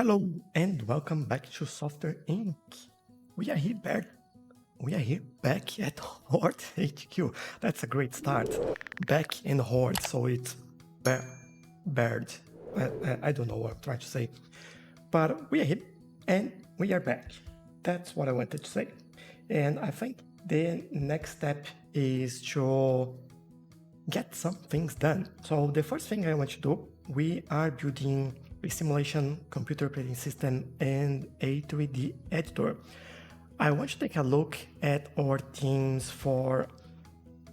Hello and welcome back to Software Inc. We are here back. We are here back at Horde HQ. That's a great start. Back in Horde, so it's bird. I don't know what I'm trying to say, but we are here and we are back. That's what I wanted to say. And I think the next step is to get some things done. So the first thing I want to do, we are building a simulation, computer operating system, and a 3D editor. I want to take a look at our teams for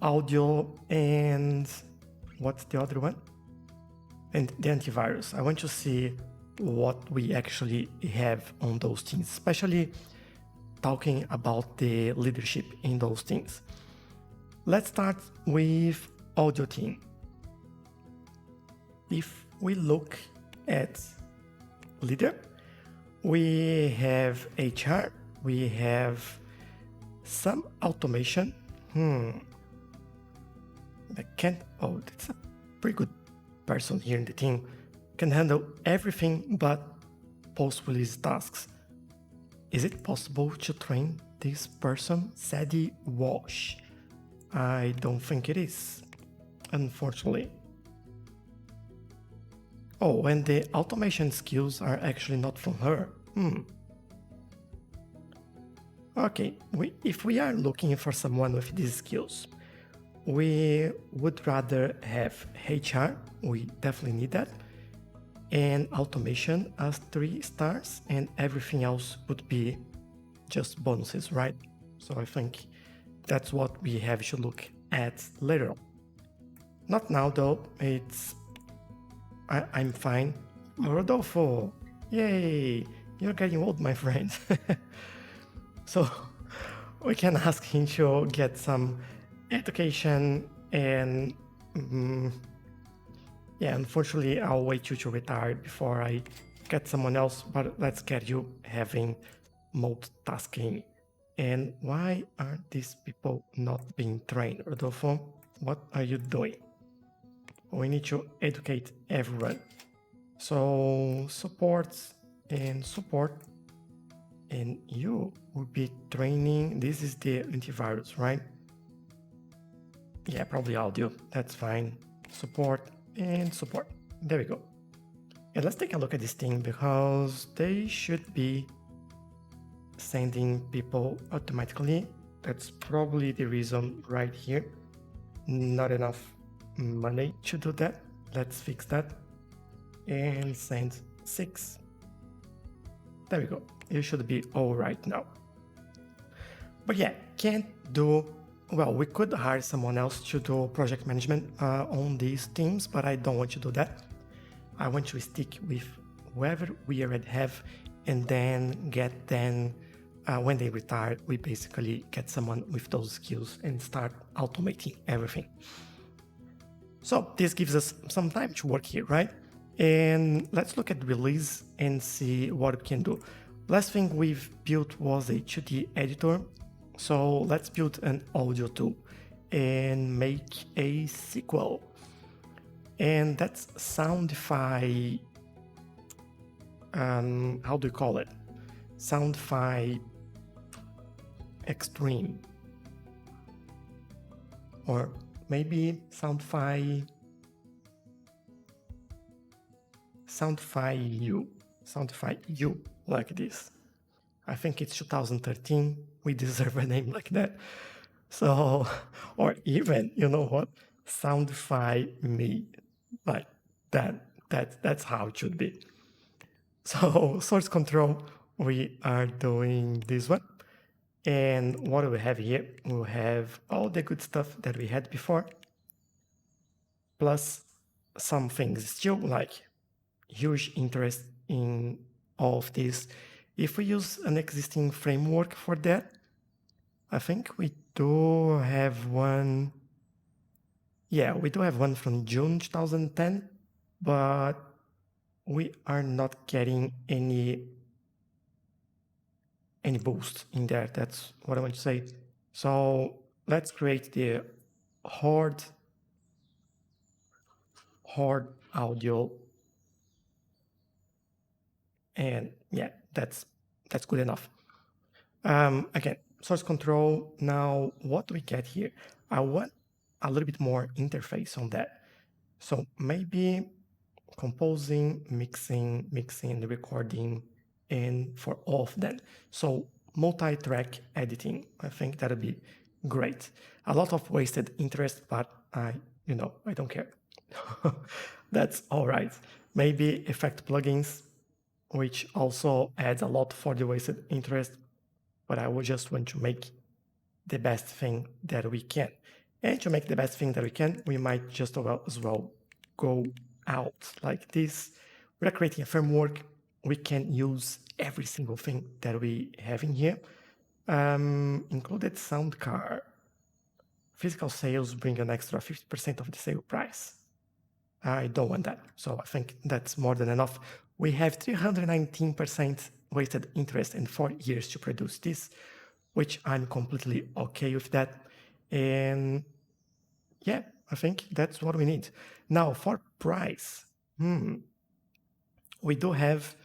audio and what's the other one? And the antivirus. I want to see what we actually have on those teams, especially talking about the leadership in those teams. Let's start with audio team. If we look at leader, we have HR, we have some automation. I can't, oh, that's a pretty good person here in the team. Can handle everything but post-release tasks. Is it possible to train this person? Sadie Walsh. I don't think it is, unfortunately. Oh, and the automation skills are actually not from her. Okay, if we are looking for someone with these skills, we would rather have HR, we definitely need that, and automation as 3 stars, and everything else would be just bonuses, right? So I think that's what we have to look at later on. Not now though, I'm fine. Rodolfo, yay, you're getting old, my friend. So we can ask him to get some education and yeah, unfortunately I'll wait you to retire before I get someone else, but let's get you having multitasking. And why are these people not being trained? Rodolfo, what are you doing? We need to educate everyone. So support, and you will be training. This is the antivirus, right? Yeah, probably audio. That's fine. Support and support. There we go. And let's take a look at this thing because they should be sending people automatically. That's probably the reason right here. Not enough money to do that. Let's fix that and send 6. There we go. You should be all right now. But yeah, can't do, well, we could hire someone else to do project management on these teams, but I don't want to do that. I want to stick with whoever we already have and then when they retire, we basically get someone with those skills and start automating everything. So this gives us some time to work here, right? And let's look at release and see what we can do. Last thing we've built was a 2D editor. So let's build an audio tool and make a sequel. And that's Soundify, how do you call it? Soundify Extreme. Or maybe Soundify you like this. I think it's 2013. We deserve a name like that. So, or even, you know what? Soundify me like that. That's how it should be. So source control, we are doing this one. And what do we have here? We'll have all the good stuff that we had before, plus some things still like huge interest in all of this. If we use an existing framework for that, I think we do have one. Yeah, we do have one from June 2010, but we are not getting any boost in there. That's what I want to say. So let's create the Horde audio And yeah, that's good enough. Again, source control. Now, what do we get here? I want a little bit more interface on that. So maybe composing, mixing, recording, and for all of them. So multi-track editing, I think that'd be great. A lot of wasted interest, but I don't care. That's all right. Maybe effect plugins, which also adds a lot for the wasted interest, but I would just want to make the best thing that we can. And to make the best thing that we can, we might just as well go out like this. We're creating a framework. We can use every single thing that we have in here. Included sound card. Physical sales bring an extra 50% of the sale price. I don't want that. So I think that's more than enough. We have 319% wasted interest in 4 years to produce this, which I'm completely okay with that. And yeah, I think that's what we need. Now for price, we do have,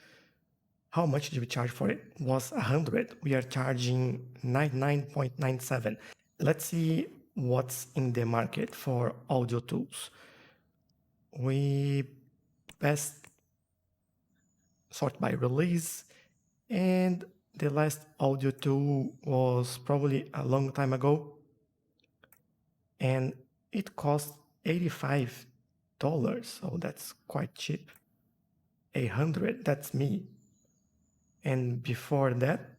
how much did we charge for it? Was 100. We are charging 99.97. Let's see what's in the market for audio tools. We best sort by release, and the last audio tool was probably a long time ago, and it cost $85, so that's quite cheap. 100, that's me. And before that,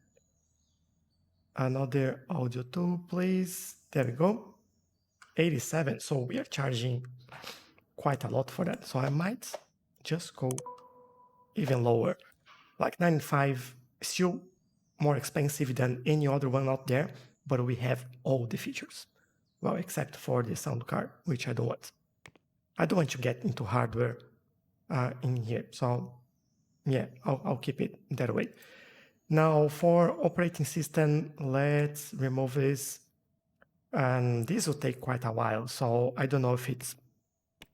another audio tool, please. There we go. 87. So we are charging quite a lot for that. So I might just go even lower, like 95, still more expensive than any other one out there, but we have all the features. Well, except for the sound card, which I don't want. I don't want to get into hardware in here. So yeah, I'll keep it that way. Now for operating system, let's remove this. And this will take quite a while. So I don't know if it's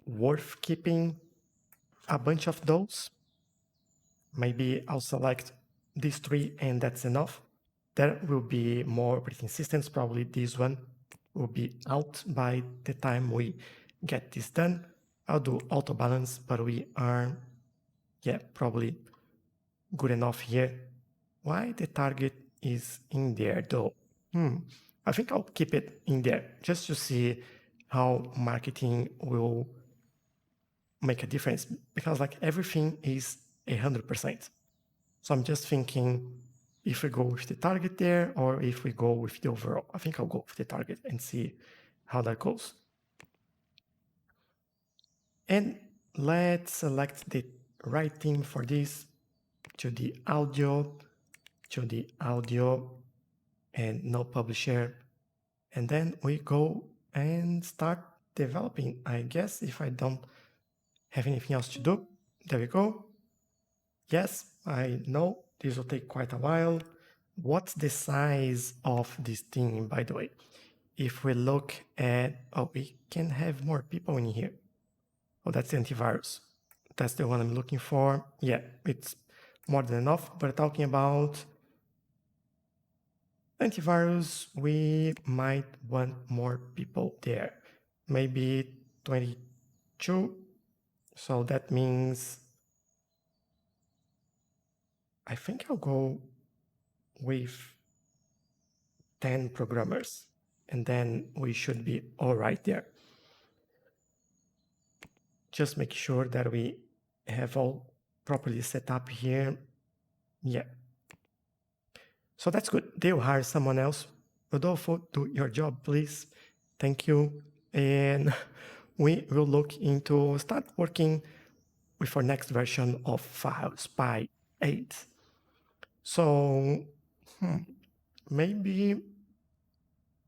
worth keeping a bunch of those. Maybe I'll select these 3 and that's enough. There will be more operating systems. Probably this one will be out by the time we get this done. I'll do auto balance, but we are, yeah, probably good enough here. Why the target is in there though? I think I'll keep it in there just to see how marketing will make a difference, because like everything is 100%. So I'm just thinking if we go with the target there or if we go with the overall. I think I'll go with the target and see how that goes. And let's select the right theme for this, to the audio, and no publisher. And then we go and start developing, I guess, if I don't have anything else to do. There we go. Yes, I know this will take quite a while. What's the size of this thing, by the way? If we look at, oh, we can have more people in here. Oh, that's the antivirus. That's the one I'm looking for. Yeah, it's more than enough. But talking about antivirus, we might want more people there. Maybe 22. So that means I think I'll go with 10 programmers, and then we should be all right there. Just make sure that we have all properly set up here. Yeah. So that's good. They'll hire someone else. Rodolfo, do your job, please. Thank you. And we will look into start working with our next version of File Spy 8. So maybe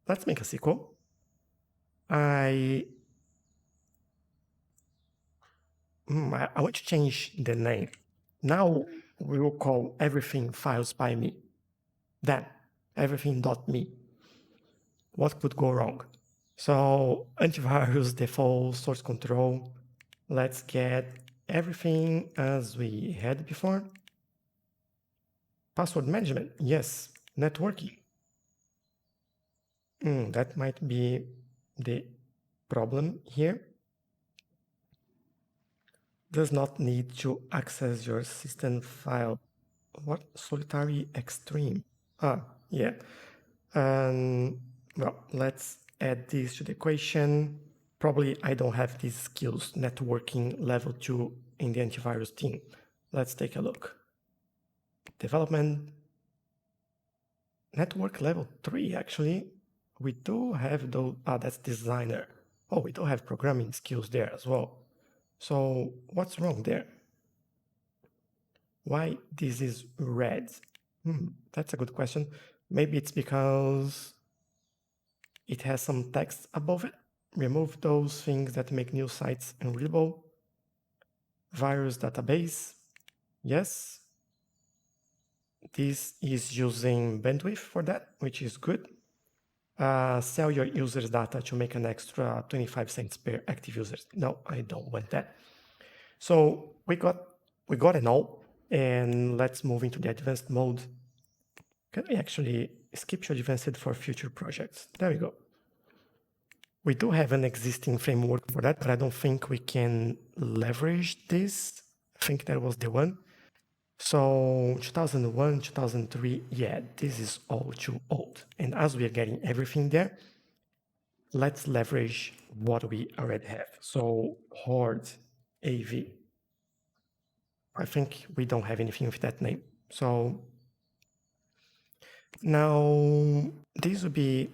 let's make a sequel. I want to change the name. Now we will call everything Files by Me. Then everything.me. What could go wrong? So antivirus, default, source control. Let's get everything as we had before. Password management, yes. Networking, that might be the problem here. Does not need to access your system file. What? Solitary extreme. Yeah. Well, let's add this to the equation. Probably I don't have these skills, networking level 2 in the antivirus team. Let's take a look. Development, network level 3, actually. We do have those, that's designer. Oh, we do have programming skills there as well. So what's wrong there? Why this is red? That's a good question. Maybe it's because it has some text above it. Remove those things that make new sites unreadable. Virus database, yes. This is using bandwidth for that, which is good. Sell your users data to make an extra 25 cents per active users. No, I don't want that. So we got it all, and let's move into the advanced mode. Can we actually skip to advanced for future projects? There we go. We do have an existing framework for that, but I don't think we can leverage this. I think that was the one. So 2001, 2003, yeah, this is all too old. And as we are getting everything there, let's leverage what we already have. So Horde AV. I think we don't have anything with that name. So now this would be,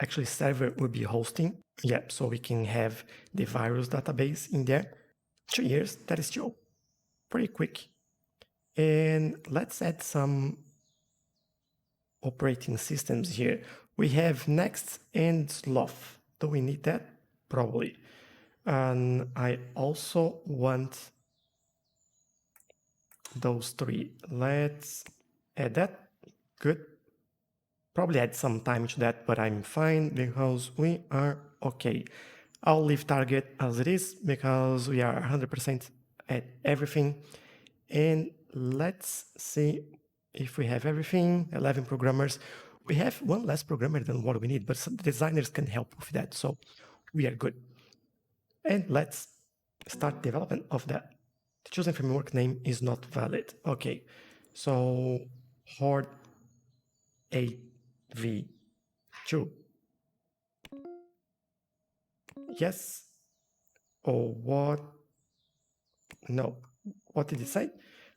actually server would be hosting. Yeah, so we can have the virus database in there. 2 years, that is still pretty quick. And let's add some operating systems here. We have Next and Sloth. Do we need that? Probably. And I also want those three. Let's add that. Good. Probably add some time to that, but I'm fine because we are okay. I'll leave target as it is because we are 100% at everything. And let's see if we have everything. 11 programmers. We have one less programmer than what we need, but some designers can help with that. So we are good. And let's start development of that. The chosen framework name is not valid. Okay, so Horde AV2. Yes. Or what? No. What did it say?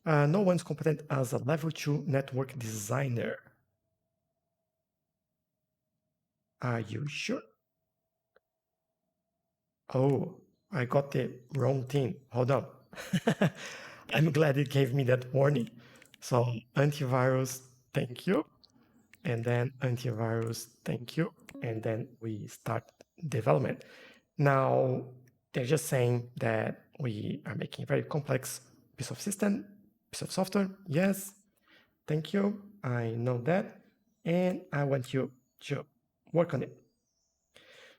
No one's competent as a level 2 network designer. Are you sure? Oh, I got the wrong thing. Hold on. I'm glad it gave me that warning. So antivirus, thank you. And then antivirus, thank you. And then we start development. Now, they're just saying that we are making a very complex piece of system, piece of software. Yes, thank you. I know that. And I want you to work on it.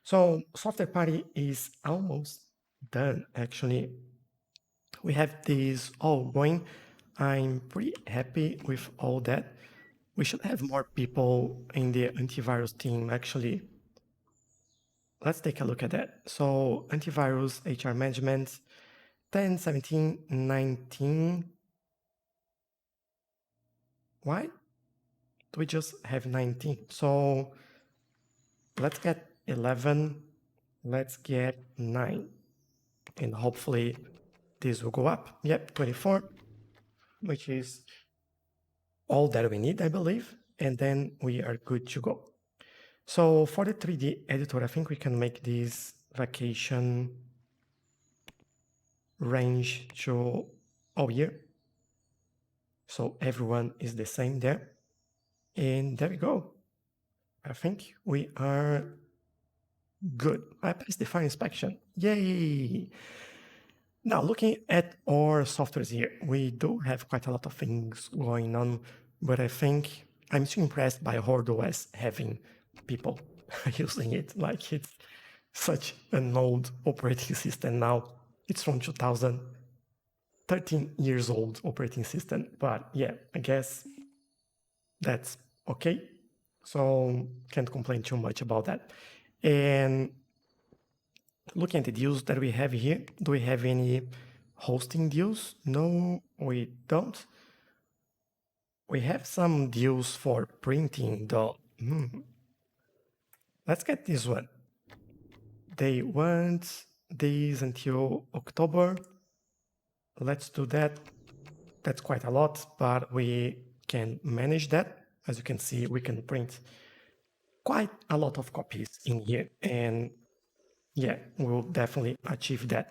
So software party is almost done, actually. We have this all going. I'm pretty happy with all that. We should have more people in the antivirus team, actually. Let's take a look at that. So antivirus, HR management, 10, 17, 19. Why do we just have 19? So let's get 11, let's get 9. And hopefully this will go up. Yep, 24, which is all that we need, I believe. And then we are good to go. So for the 3D editor, I think we can make this vacation range to all year. So everyone is the same there. And there we go. I think we are good. I passed the fire inspection. Yay! Now, looking at our softwares here, we do have quite a lot of things going on, but I think I'm still impressed by Horde OS having people using it. Like, it's such an old operating system now. It's from 2000. 13 years old operating system, but yeah, I guess that's okay. So can't complain too much about that. And looking at the deals that we have here, do we have any hosting deals? No, we don't. We have some deals for printing though. Let's get this one. They want these until October. Let's do that. That's quite a lot, but we can manage that. As you can see, we can print quite a lot of copies in here. And yeah, we'll definitely achieve that.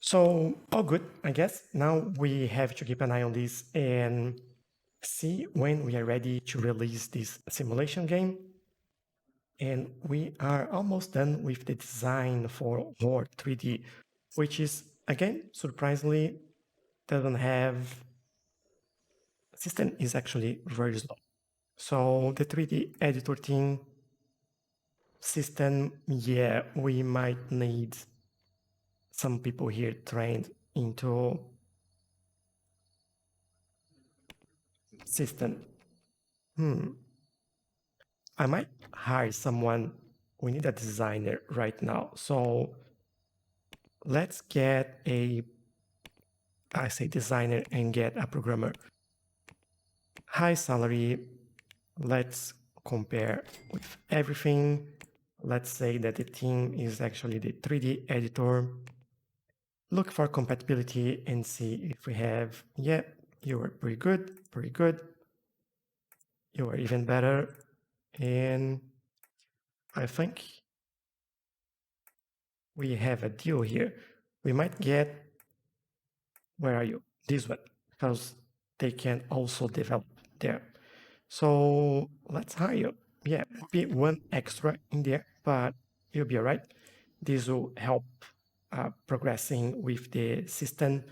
So all good, I guess. Now we have to keep an eye on this and see when we are ready to release this simulation game. And we are almost done with the design for War 3D, which is, again, surprisingly, doesn't have, system is actually very slow. So the 3D editor team system, yeah, we might need some people here trained into system. I might hire someone. We need a designer right now. So let's get I say designer and get a programmer. High salary. Let's compare with everything. Let's say that the team is actually the 3D editor. Look for compatibility and see if we have, yeah, you are pretty good, pretty good. You are even better. And I think we have a deal here. We might get, where are you? This one, because they can also develop there. So let's hire you. Yeah, be one extra in there, but you'll be all right. This will help progressing with the system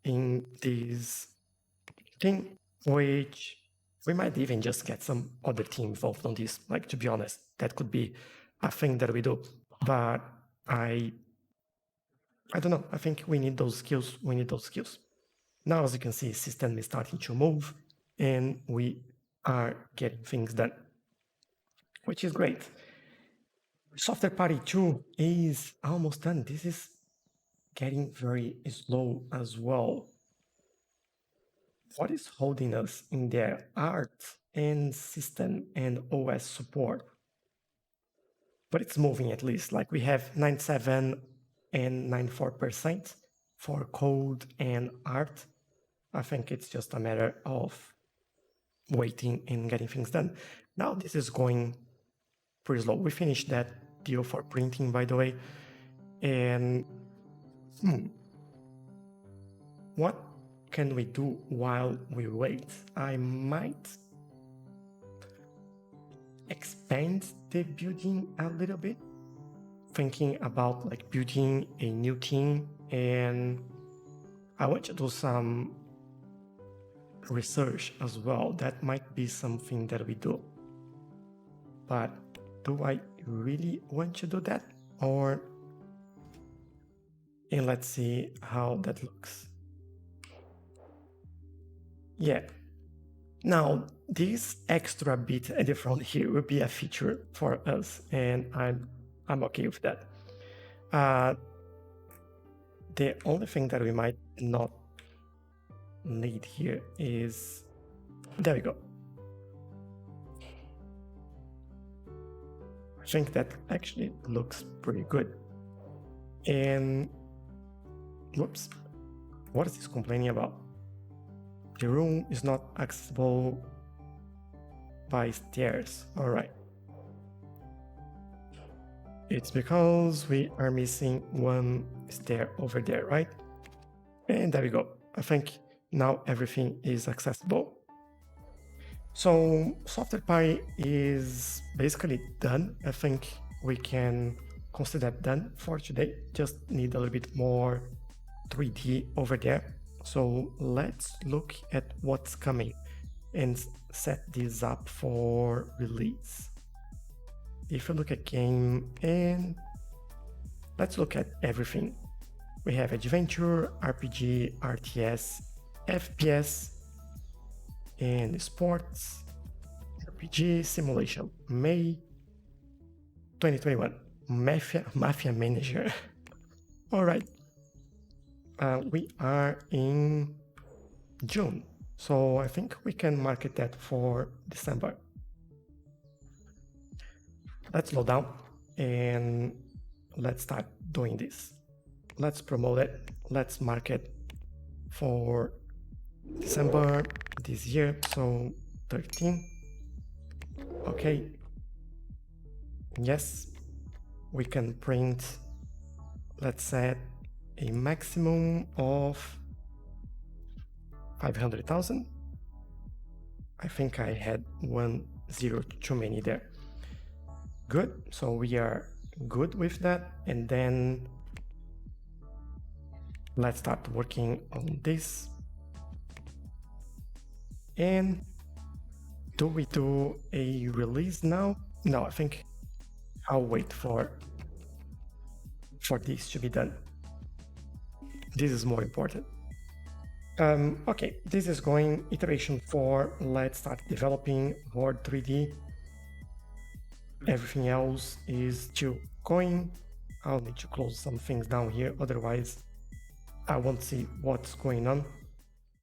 in this thing, which we might even just get some other team involved on this. Like, to be honest, that could be a thing that we do. But I don't know. I think we need those skills. We need those skills. Now, as you can see, system is starting to move and we are getting things done, which is great. Software party 2 is almost done. This is getting very slow as well. What is holding us in there? Art and system and OS support. But it's moving at least. Like we have 97 and 94% for code and art. I think it's just a matter of waiting and getting things done. Now this is going pretty slow. We finished that deal for printing, by the way. And what can we do while we wait? I might expand the building a little bit, thinking about like building a new team, and I want to do some research as well. That might be something that we do. But do I really want to do that? And let's see how that looks. Yeah. Now, this extra bit at the front here will be a feature for us, and I'm okay with that. The only thing that we might not need here is, there we go. I think that actually looks pretty good. And whoops, what is this complaining about? The room is not accessible by stairs. All right. It's because we are missing one stair over there, right? And there we go. I think now everything is accessible. So software pie is basically done. I think we can consider that done for today. Just need a little bit more 3D over there. So let's look at what's coming and set this up for release. If you look at game and let's look at everything. We have adventure, RPG, RTS, FPS, and sports, RPG simulation, May 2021, Mafia Manager. All right, we are in June, so I think we can market that for December. Let's slow down and let's start doing this. Let's promote it. Let's market for December this year, so 13. Okay. Yes, we can print, let's set a maximum of 500,000. I think I had 1 0 too many there. Good, so we are good with that. And then let's start working on this. And do we do a release now? No, I think I'll wait for this to be done. This is more important. Okay, this is going iteration 4. Let's start developing Horde 3D. Everything else is still going. I'll need to close some things down here, otherwise I won't see what's going on.